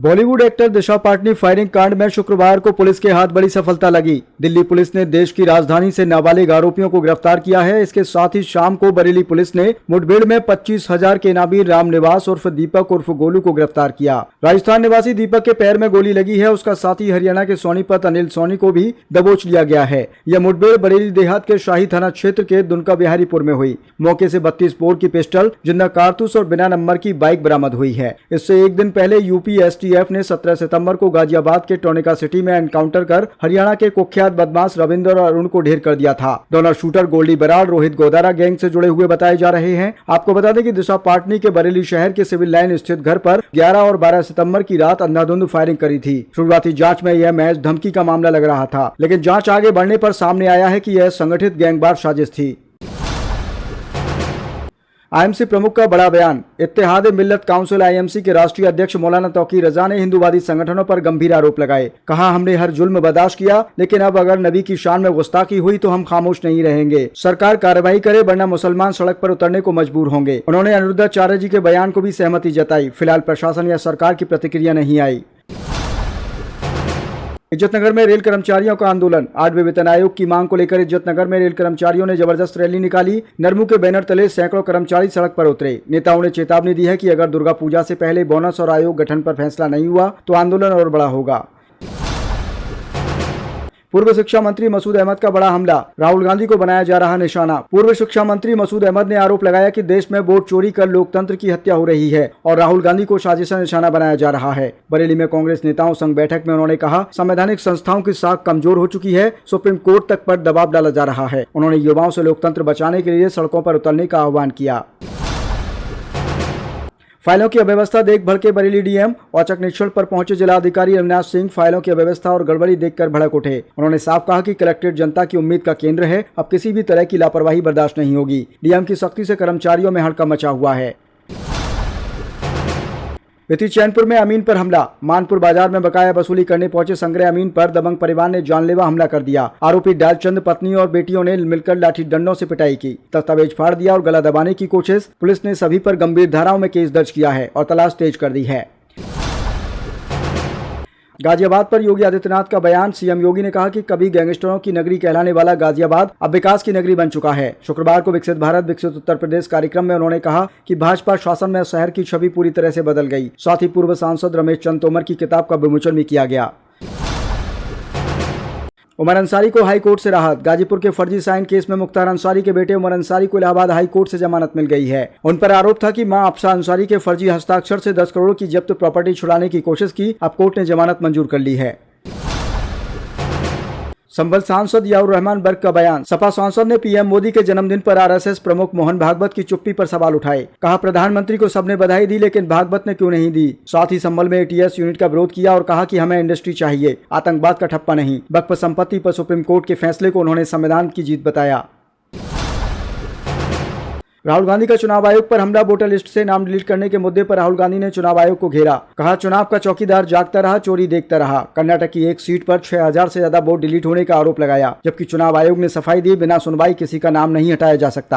Bollywood actor दिशा Patni firing कांड में शुक्रवार को पुलिस के हाथ बड़ी सफलता लगी। दिल्ली पुलिस ने देश की राजधानी से नाबालिग आरोपियों को गिरफ्तार किया है। इसके साथ ही शाम को बरेली पुलिस ने मुठभेड़ में 25,000 के इनामी रामनिवास उर्फ दीपक उर्फ गोलू को गिरफ्तार किया। राजस्थान निवासी दीपक के पैर में गोली लगी है। उसका साथी हरियाणा के सोनीपत अनिल सोनी को भी दबोच लिया गया है। यह मुठभेड़ बरेली देहात के शाही थाना क्षेत्र के दुनका बिहारीपुर में हुई। मौके से 32 बोर की पिस्टल, जिंदा कारतूस और बिना नंबर की बाइक बरामद हुई है। इससे एक दिन पहले यूपी एसटीएफ ने 17 सितंबर को गाजियाबाद के टोनिका सिटी में एनकाउंटर कर हरियाणा के कुख्यात बदमाश रविंदर और अरुण को ढेर कर दिया था। दोनों शूटर गोल्डी बराड़, रोहित गोदारा गैंग से जुड़े हुए बताए जा रहे हैं। आपको बता दें कि दिशा पाटनी के बरेली शहर के सिविल लाइन स्थित घर पर 11 और 12 सितंबर की रात अंधाधुंध फायरिंग करी थी। शुरुआती जांच में यह महज धमकी का मामला लग रहा था, लेकिन जांच आगे बढ़ने पर सामने आया है कि यह संगठित गैंगवार साजिश थी। आईएमसी प्रमुख का बड़ा बयान। इत्तेहाद मिल्लत काउंसिल आईएमसी के राष्ट्रीय अध्यक्ष मौलाना तौकीर रजा ने हिंदूवादी संगठनों पर गंभीर आरोप लगाए। कहा, हमने हर जुल्म बर्दाश्त किया, लेकिन अब अगर नबी की शान में गुस्ताखी हुई तो हम खामोश नहीं रहेंगे। सरकार कार्रवाई करे, वरना मुसलमान सड़क पर उतरने को मजबूर होंगे। उन्होंने अनिरुद्धाचार्य जी के बयान को भी सहमति जताई। फिलहाल प्रशासन या सरकार की प्रतिक्रिया नहीं आई। इज्जतनगर में रेल कर्मचारियों का आंदोलन। 8वें वेतन आयोग की मांग को लेकर इज्जतनगर में रेल कर्मचारियों ने जबरदस्त रैली निकाली। नरमू के बैनर तले सैकड़ों कर्मचारी सड़क पर उतरे। नेताओं ने चेतावनी दी है कि अगर दुर्गा पूजा से पहले बोनस और आयोग गठन पर फैसला नहीं हुआ तो आंदोलन और बड़ा होगा। पूर्व शिक्षा मंत्री मसूद अहमद का बड़ा हमला। राहुल गांधी को बनाया जा रहा निशाना। पूर्व शिक्षा मंत्री मसूद अहमद ने आरोप लगाया कि देश में वोट चोरी कर लोकतंत्र की हत्या हो रही है और राहुल गांधी को साजिशा निशाना बनाया जा रहा है। बरेली में कांग्रेस नेताओं संग बैठक में उन्होंने कहा, संवैधानिक संस्थाओं की साख कमजोर हो चुकी है। सुप्रीम कोर्ट तक पर दबाव डाला जा रहा है। उन्होंने युवाओं से लोकतंत्र बचाने के लिए सड़कों पर उतरने का आह्वान किया। फाइलों की अव्यवस्था देख भड़के बरेली डीएम। औचक निरीक्षण पर पहुंचे जिलाधिकारी अविनाश सिंह फाइलों की अव्यवस्था और गड़बड़ी देखकर भड़क उठे। उन्होंने साफ कहा कि कलेक्ट्रेट जनता की उम्मीद का केंद्र है। अब किसी भी तरह की लापरवाही बर्दाश्त नहीं होगी। डीएम की सख्ती से कर्मचारियों में हड़कंप मचा हुआ है। बेती चैनपुर में अमीन पर हमला। मानपुर बाजार में बकाया वसूली करने पहुंचे संग्रह अमीन पर दबंग परिवार ने जानलेवा हमला कर दिया। आरोपी डालचंद पत्नी और बेटियों ने मिलकर लाठी डंडों से पिटाई की, दस्तावेज फाड़ दिया और गला दबाने की कोशिश। पुलिस ने सभी पर गंभीर धाराओं में केस दर्ज किया है और तलाश तेज कर दी है। गाजियाबाद पर योगी आदित्यनाथ का बयान। सीएम योगी ने कहा कि कभी गैंगस्टरों की नगरी कहलाने वाला गाजियाबाद अब विकास की नगरी बन चुका है। शुक्रवार को विकसित भारत विकसित उत्तर प्रदेश कार्यक्रम में उन्होंने कहा कि भाजपा शासन में शहर की छवि पूरी तरह से बदल गई। साथ ही पूर्व सांसद रमेश चंद तोमर की किताब का विमोचन भी किया गया। उमर अंसारी को हाई कोर्ट से राहत। गाजीपुर के फर्जी साइन केस में मुख्तार अंसारी के बेटे उमर अंसारी को इलाहाबाद हाई कोर्ट से जमानत मिल गई है। उन पर आरोप था कि मां अफसा अंसारी के फर्जी हस्ताक्षर से 10 करोड़ की जब्त प्रॉपर्टी छुड़ाने की कोशिश की। अब कोर्ट ने जमानत मंजूर कर ली है। संभल सांसद याउर रहमान बर्क का बयान। सपा सांसद ने पीएम मोदी के जन्मदिन पर आरएसएस प्रमुख मोहन भागवत की चुप्पी पर सवाल उठाए। कहा, प्रधानमंत्री को सबने बधाई दी, लेकिन भागवत ने क्यों नहीं दी। साथ ही संभल में एटीएस यूनिट का विरोध किया और कहा कि हमें इंडस्ट्री चाहिए, आतंकवाद का ठप्पा नहीं। बक्फ संपत्ति पर सुप्रीम कोर्ट के फैसले को उन्होंने संविधान की जीत बताया। राहुल गांधी का चुनाव आयोग पर हमला। वोटर लिस्ट से नाम डिलीट करने के मुद्दे पर राहुल गांधी ने चुनाव आयोग को घेरा। कहा, चुनाव का चौकीदार जागता रहा, चोरी देखता रहा। कर्नाटक की एक सीट पर 6000 से ज्यादा वोट डिलीट होने का आरोप लगाया, जबकि चुनाव आयोग ने सफाई दी, बिना सुनवाई किसी का नाम नहीं हटाया जा सकता।